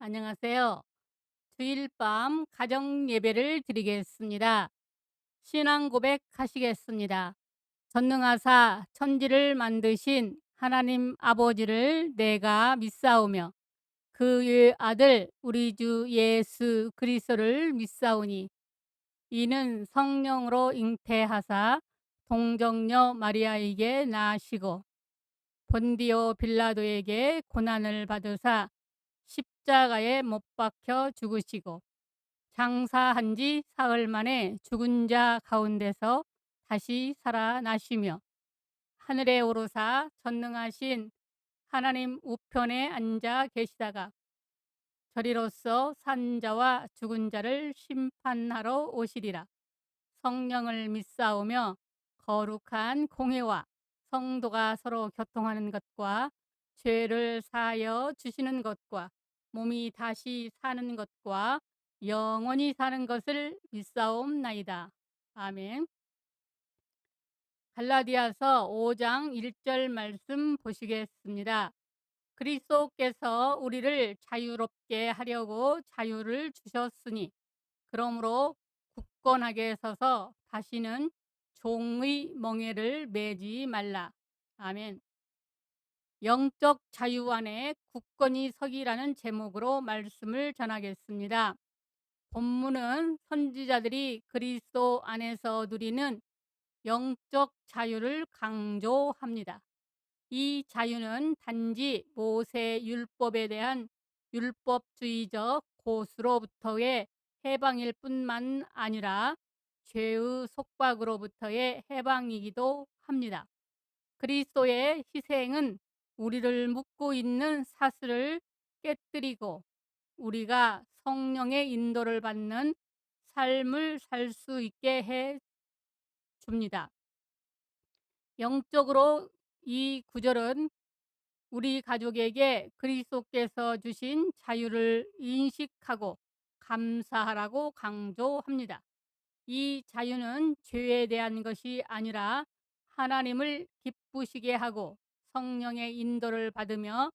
안녕하세요. 주일 밤 가정 예배를 드리겠습니다. 신앙 고백하시겠습니다. 전능하사 천지를 만드신 하나님 아버지를 내가 믿사오며 그의 아들 우리 주 예수 그리스도를 믿사오니 이는 성령으로 잉태하사 동정녀 마리아에게 나시고 본디오 빌라도에게 고난을 받으사 십자가에 못 박혀 죽으시고 장사한 지 사흘 만에 죽은 자 가운데서 다시 살아나시며 하늘에 오르사 전능하신 하나님 우편에 앉아 계시다가 저리로서 산 자와 죽은 자를 심판하러 오시리라. 성령을 믿사오며 거룩한 공회와 성도가 서로 교통하는 것과 죄를 사하여 주시는 것과 몸이 다시 사는 것과 영원히 사는 것을 믿사옵나이다. 아멘. 갈라디아서 5장 1절 말씀 보시겠습니다. 그리스도께서 우리를 자유롭게 하려고 자유를 주셨으니 그러므로 굳건하게 서서 다시는 종의 멍에를 매지 말라. 아멘. 영적 자유 안에 굳건히 서기라는 제목으로 말씀을 전하겠습니다. 본문은 선지자들이 그리스도 안에서 누리는 영적 자유를 강조합니다. 이 자유는 단지 모세 율법에 대한 율법주의적 고수로부터의 해방일 뿐만 아니라 죄의 속박으로부터의 해방이기도 합니다. 그리스도의 희생은 우리를 묶고 있는 사슬을 깨뜨리고 우리가 성령의 인도를 받는 삶을 살 수 있게 해 줍니다. 영적으로 이 구절은 우리 가족에게 그리스도께서 주신 자유를 인식하고 감사하라고 강조합니다. 이 자유는 죄에 대한 것이 아니라 하나님을 기쁘시게 하고 성령의 인도를 받으며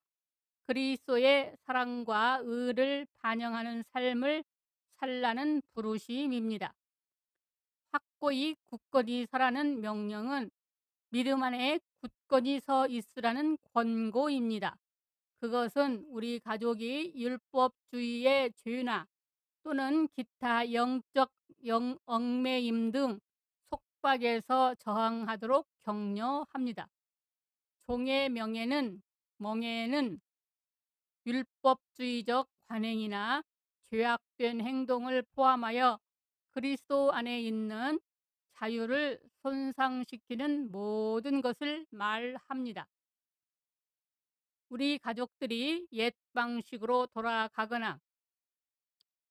그리스도의 사랑과 의를 반영하는 삶을 살라는 부르심입니다. 확고히 굳건히 서라는 명령은 믿음 안에 굳건히 서 있으라는 권고입니다. 그것은 우리 가족이 율법주의의 죄나 또는 기타 영적 얽매임 등 속박에서 저항하도록 격려합니다. 종의 멍에는 율법주의적 관행이나 죄악된 행동을 포함하여 그리스도 안에 있는 자유를 손상시키는 모든 것을 말합니다. 우리 가족들이 옛 방식으로 돌아가거나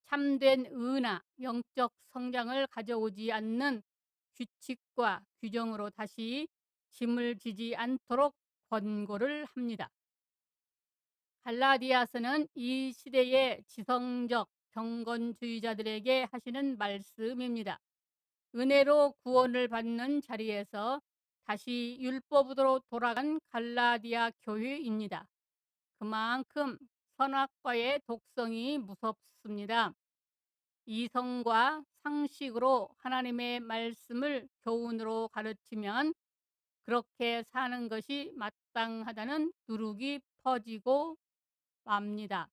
참된 의나 영적 성장을 가져오지 않는 규칙과 규정으로 다시 짐을 지지 않도록 권고를 합니다. 갈라디아서는 이 시대의 지성적 경건주의자들에게 하시는 말씀입니다. 은혜로 구원을 받는 자리에서 다시 율법으로 돌아간 갈라디아 교회입니다. 그만큼 선악과의 독성이 무섭습니다. 이성과 상식으로 하나님의 말씀을 교훈으로 가르치면 그렇게 사는 것이 마땅하다는 누룩이 퍼지고 맙니다.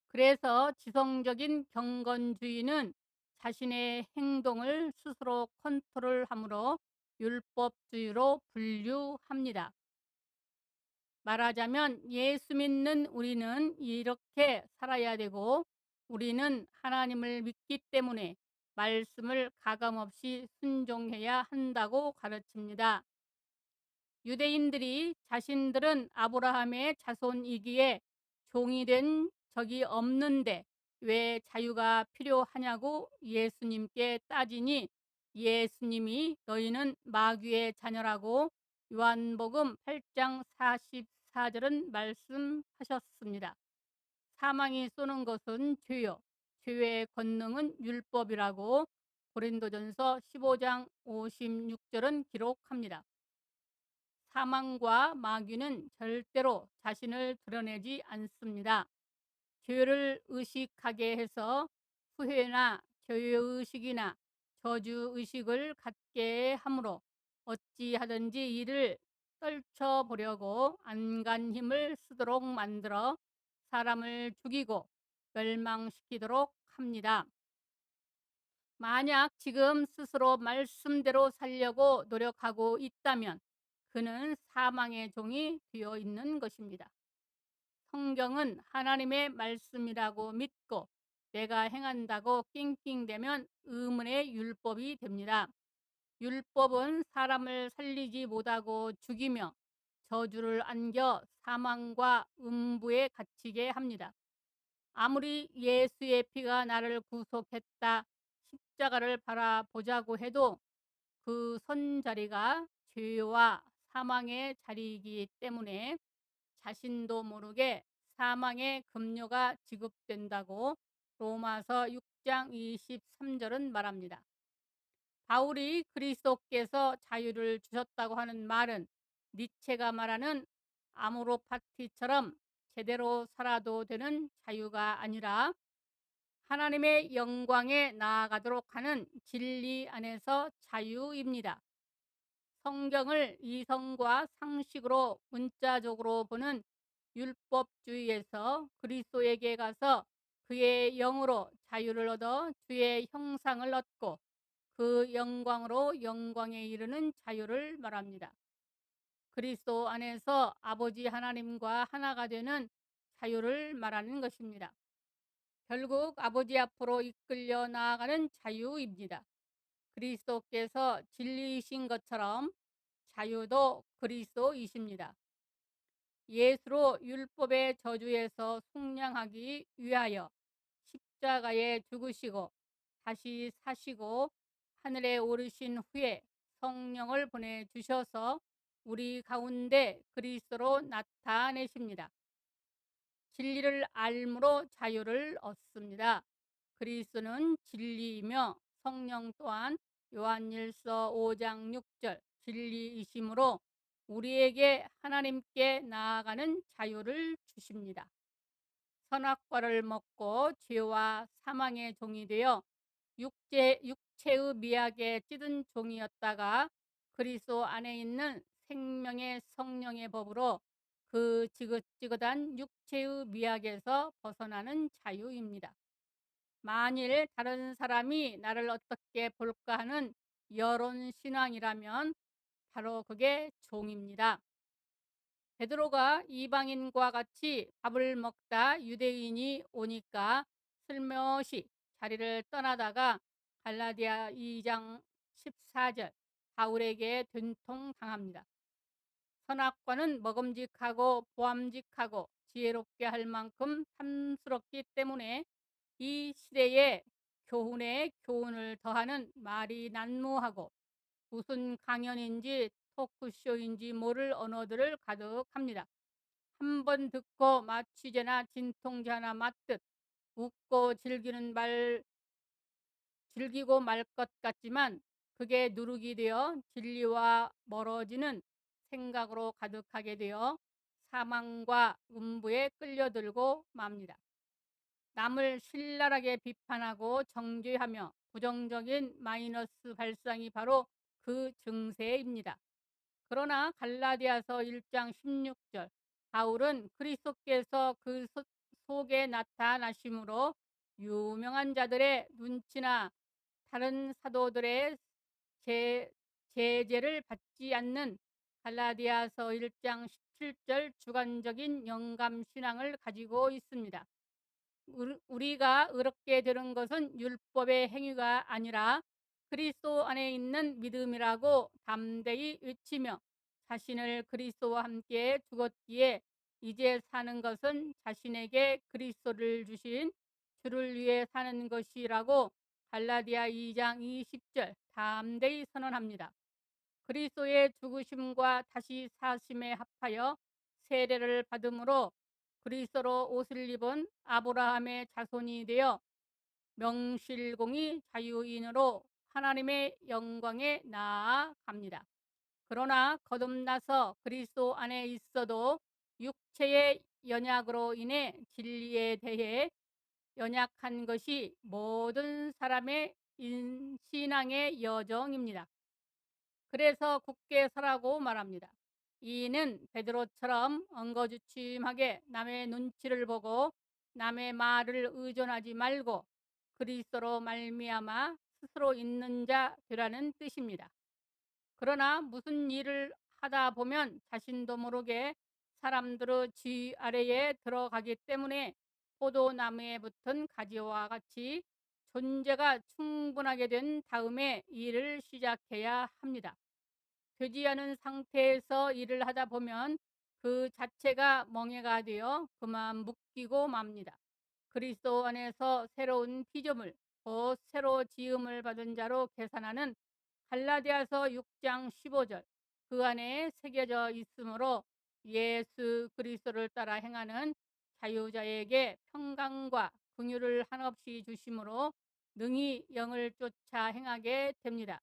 그래서 지성적인 경건주의는 자신의 행동을 스스로 컨트롤함으로 율법주의로 분류합니다. 말하자면 예수 믿는 우리는 이렇게 살아야 되고 우리는 하나님을 믿기 때문에 말씀을 가감없이 순종해야 한다고 가르칩니다. 유대인들이 자신들은 아브라함의 자손이기에 종이 된 적이 없는데 왜 자유가 필요하냐고 예수님께 따지니 예수님이 너희는 마귀의 자녀라고 요한복음 8장 44절은 말씀하셨습니다. 사망이 쏘는 것은 죄요 죄의 권능은 율법이라고 고린도전서 15장 56절은 기록합니다. 사망과 마귀는 절대로 자신을 드러내지 않습니다. 죄를 의식하게 해서 후회나 죄의식이나 저주의식을 갖게 하므로 어찌하든지 이를 떨쳐보려고 안간 힘을 쓰도록 만들어 사람을 죽이고 멸망시키도록 합니다. 만약 지금 스스로 말씀대로 살려고 노력하고 있다면 그는 사망의 종이 되어 있는 것입니다. 성경은 하나님의 말씀이라고 믿고 내가 행한다고 낑낑대면 의문의 율법이 됩니다. 율법은 사람을 살리지 못하고 죽이며 저주를 안겨 사망과 음부에 갇히게 합니다. 아무리 예수의 피가 나를 구속했다 십자가를 바라보자고 해도 그 손자리가 죄와 사망의 자리이기 때문에 자신도 모르게 사망의 급료가 지급된다고 로마서 6장 23절은 말합니다. 바울이 그리스도께서 자유를 주셨다고 하는 말은 니체가 말하는 아모로파티처럼 제대로 살아도 되는 자유가 아니라 하나님의 영광에 나아가도록 하는 진리 안에서 자유입니다. 성경을 이성과 상식으로 문자적으로 보는 율법주의에서 그리스도에게 가서 그의 영으로 자유를 얻어 주의 형상을 얻고 그 영광으로 영광에 이르는 자유를 말합니다. 그리스도 안에서 아버지 하나님과 하나가 되는 자유를 말하는 것입니다. 결국 아버지 앞으로 이끌려 나아가는 자유입니다. 그리스도께서 진리이신 것처럼 자유도 그리스도이십니다. 예수로 율법의 저주에서 속량하기 위하여 십자가에 죽으시고 다시 사시고 하늘에 오르신 후에 성령을 보내주셔서 우리 가운데 그리스도로 나타내십니다. 진리를 알므로 자유를 얻습니다. 그리스도는 진리이며 성령 또한 요한일서 5장 6절 진리이심으로 우리에게 하나님께 나아가는 자유를 주십니다. 선악과를 먹고 죄와 사망의 종이 되어 육체의 미학에 찌든 종이었다가 그리스도 안에 있는 생명의 성령의 법으로 그 지긋지긋한 육체의 미학에서 벗어나는 자유입니다. 만일 다른 사람이 나를 어떻게 볼까 하는 여론 신앙이라면 바로 그게 종입니다. 베드로가 이방인과 같이 밥을 먹다 유대인이 오니까 슬며시 자리를 떠나다가 갈라디아 2장 14절 바울에게 된통당합니다. 선악과는 먹음직하고 보암직하고 지혜롭게 할 만큼 탐스럽기 때문에 이 시대에 교훈에 교훈을 더하는 말이 난무하고 무슨 강연인지 토크쇼인지 모를 언어들을 가득합니다. 한번 듣고 마취제나 진통제 하나 맞듯 웃고 즐기고 말 것 같지만 그게 누룩이 되어 진리와 멀어지는 생각으로 가득하게 되어 사망과 음부에 끌려들고 맙니다. 남을 신랄하게 비판하고 정죄하며 부정적인 마이너스 발상이 바로 그 증세입니다. 그러나 갈라디아서 1장 16절 바울은 그리스도께서 그 속에 나타나심으로 유명한 자들의 눈치나 다른 사도들의 제재를 받지 않는 갈라디아서 1장 17절 주관적인 영감 신앙을 가지고 있습니다. 우리가 의롭게 되는 것은 율법의 행위가 아니라 그리스도 안에 있는 믿음이라고 담대히 외치며 자신을 그리스도와 함께 죽었기에 이제 사는 것은 자신에게 그리스도를 주신 주를 위해 사는 것이라고 갈라디아 2장 20절 담대히 선언합니다. 그리스도의 죽으심과 다시 사심에 합하여 세례를 받음으로 그리스도로 옷을 입은 아브라함의 자손이 되어 명실공히 자유인으로 하나님의 영광에 나아갑니다. 그러나 거듭나서 그리스도 안에 있어도 육체의 연약으로 인해 진리에 대해 연약한 것이 모든 사람의 신앙의 여정입니다. 그래서 굳게 서라고 말합니다. 이는 베드로처럼 엉거주춤하게 남의 눈치를 보고 남의 말을 의존하지 말고 그리스도로 말미암아 스스로 있는 자 되라는 뜻입니다. 그러나 무슨 일을 하다 보면 자신도 모르게 사람들의 지휘 아래에 들어가기 때문에 포도나무에 붙은 가지와 같이 존재가 충분하게 된 다음에 일을 시작해야 합니다. 되지 않은 상태에서 일을 하다 보면 그 자체가 멍해가 되어 그만 묶이고 맙니다. 그리스도 안에서 새로운 피조물, 곧 새로 지음을 받은 자로 계산하는 갈라디아서 6장 15절, 그 안에 새겨져 있으므로 예수 그리스도를 따라 행하는 자유자에게 평강과 긍휼을 한없이 주심으로 능히 영을 쫓아 행하게 됩니다.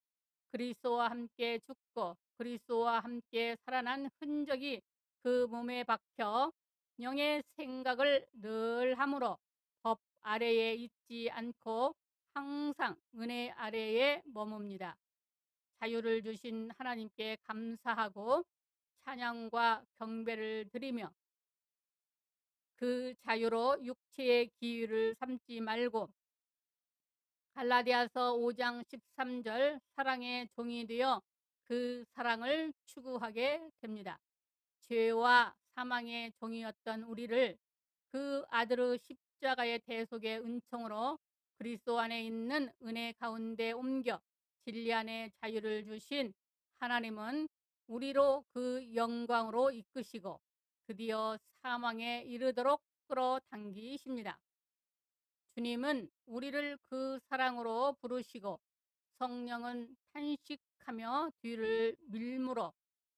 그리스도와 함께 죽고 그리스도와 함께 살아난 흔적이 그 몸에 박혀 영의 생각을 늘 함으로 법 아래에 있지 않고 항상 은혜 아래에 머뭅니다. 자유를 주신 하나님께 감사하고 찬양과 경배를 드리며 그 자유로 육체의 기유를 삼지 말고 갈라디아서 5장 13절 사랑의 종이 되어 그 사랑을 추구하게 됩니다. 죄와 사망의 종이었던 우리를 그 아들의 십자가의 대속의 은총으로 그리스도 안에 있는 은혜 가운데 옮겨 진리 안에 자유를 주신 하나님은 우리로 그 영광으로 이끄시고 드디어 사망에 이르도록 끌어당기십니다. 주님은 우리를 그 사랑으로 부르시고 성령은 탄식하며 뒤를 밀므로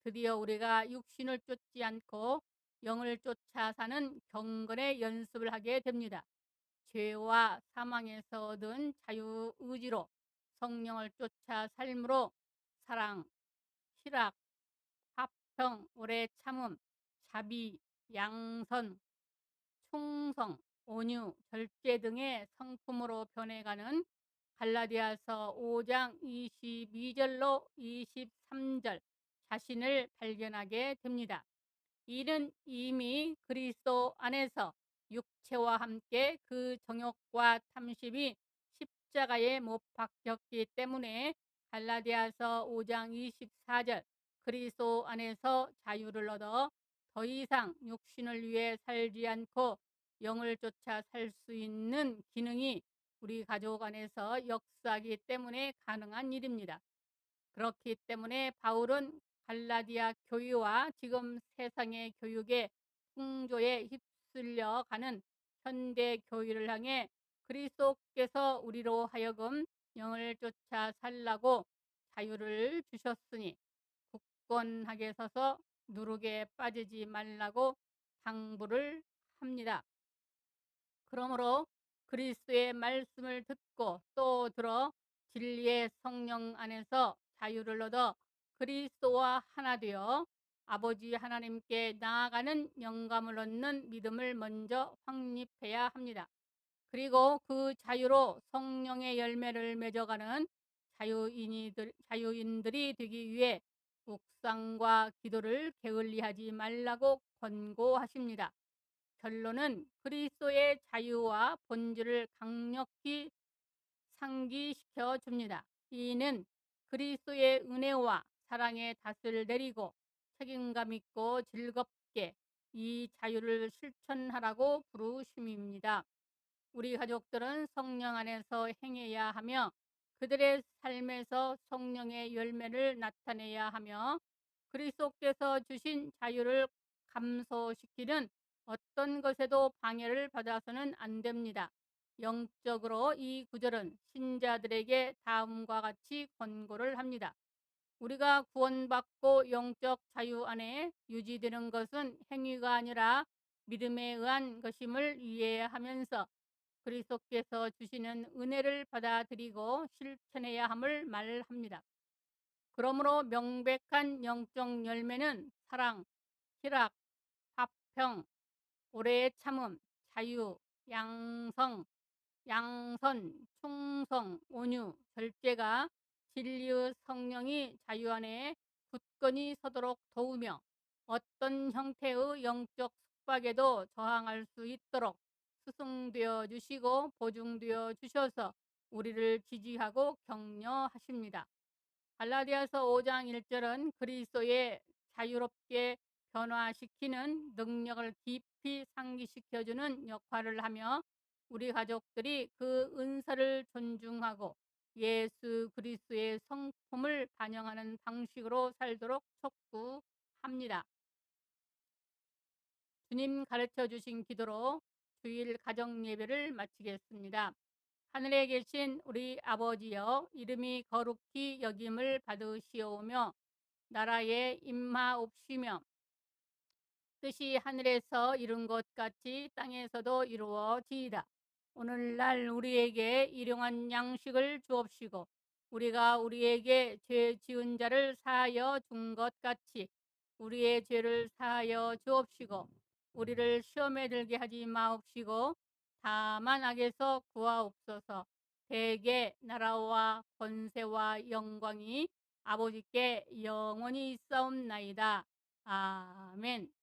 드디어 우리가 육신을 쫓지 않고 영을 쫓아 사는 경건의 연습을 하게 됩니다. 죄와 사망에서 얻은 자유 의지로 성령을 쫓아 삶으로 사랑, 희락, 화평, 오래 참음, 자비, 양선, 충성, 온유, 절제 등의 성품으로 변해가는 갈라디아서 5장 22절로 23절 자신을 발견하게 됩니다. 이는 이미 그리스도 안에서 육체와 함께 그 정욕과 탐심이 십자가에 못 박혔기 때문에 갈라디아서 5장 24절 그리스도 안에서 자유를 얻어 더 이상 육신을 위해 살지 않고 영을 쫓아 살 수 있는 기능이 우리 가족 안에서 역사하기 때문에 가능한 일입니다. 그렇기 때문에 바울은 갈라디아 교회와 지금 세상의 교육의 풍조에 휩쓸려 가는 현대 교회를 향해 그리스도께서 우리로 하여금 영을 쫓아 살라고 자유를 주셨으니 굳건하게 서서 누룩에 빠지지 말라고 당부를 합니다. 그러므로 그리스도의 말씀을 듣고 또 들어 진리의 성령 안에서 자유를 얻어 그리스도와 하나 되어 아버지 하나님께 나아가는 영감을 얻는 믿음을 먼저 확립해야 합니다. 그리고 그 자유로 성령의 열매를 맺어가는 자유인들이 되기 위해 묵상과 기도를 게을리하지 말라고 권고하십니다. 결론은 그리스도의 자유와 본질을 강력히 상기시켜 줍니다. 이는 그리스도의 은혜와 사랑의 닷을 내리고 책임감 있고 즐겁게 이 자유를 실천하라고 부르심입니다. 우리 가족들은 성령 안에서 행해야 하며 그들의 삶에서 성령의 열매를 나타내야 하며 그리스도께서 주신 자유를 감소시키는 어떤 것에도 방해를 받아서는 안 됩니다. 영적으로 이 구절은 신자들에게 다음과 같이 권고를 합니다. 우리가 구원받고 영적 자유 안에 유지되는 것은 행위가 아니라 믿음에 의한 것임을 이해하면서 그리스도께서 주시는 은혜를 받아들이고 실천해야 함을 말합니다. 그러므로 명백한 영적 열매는 사랑, 희락, 화평, 오래 참음, 자유, 양성, 양선, 충성, 온유, 절제가 진리의 성령이 자유 안에 굳건히 서도록 도우며 어떤 형태의 영적 숙박에도 저항할 수 있도록 스승되어 주시고 보증되어 주셔서 우리를 지지하고 격려하십니다. 갈라디아서 5장 1절은 그리스도의 자유롭게 변화시키는 능력을 깊이 상기시켜주는 역할을 하며 우리 가족들이 그 은사를 존중하고 예수 그리스도의 성품을 반영하는 방식으로 살도록 촉구합니다. 주님 가르쳐 주신 기도로 주일 가정 예배를 마치겠습니다. 하늘에 계신 우리 아버지여, 이름이 거룩히 여김을 받으시오며 나라에 임하옵시며 뜻이 하늘에서 이룬 것 같이 땅에서도 이루어지이다. 오늘날 우리에게 일용할 양식을 주옵시고 우리가 우리에게 죄 지은 자를 사하여 준 것 같이 우리의 죄를 사하여 주옵시고 우리를 시험에 들게 하지 마옵시고 다만 악에서 구하옵소서. 대개 나라와 권세와 영광이 아버지께 영원히 있사옵나이다. 아멘.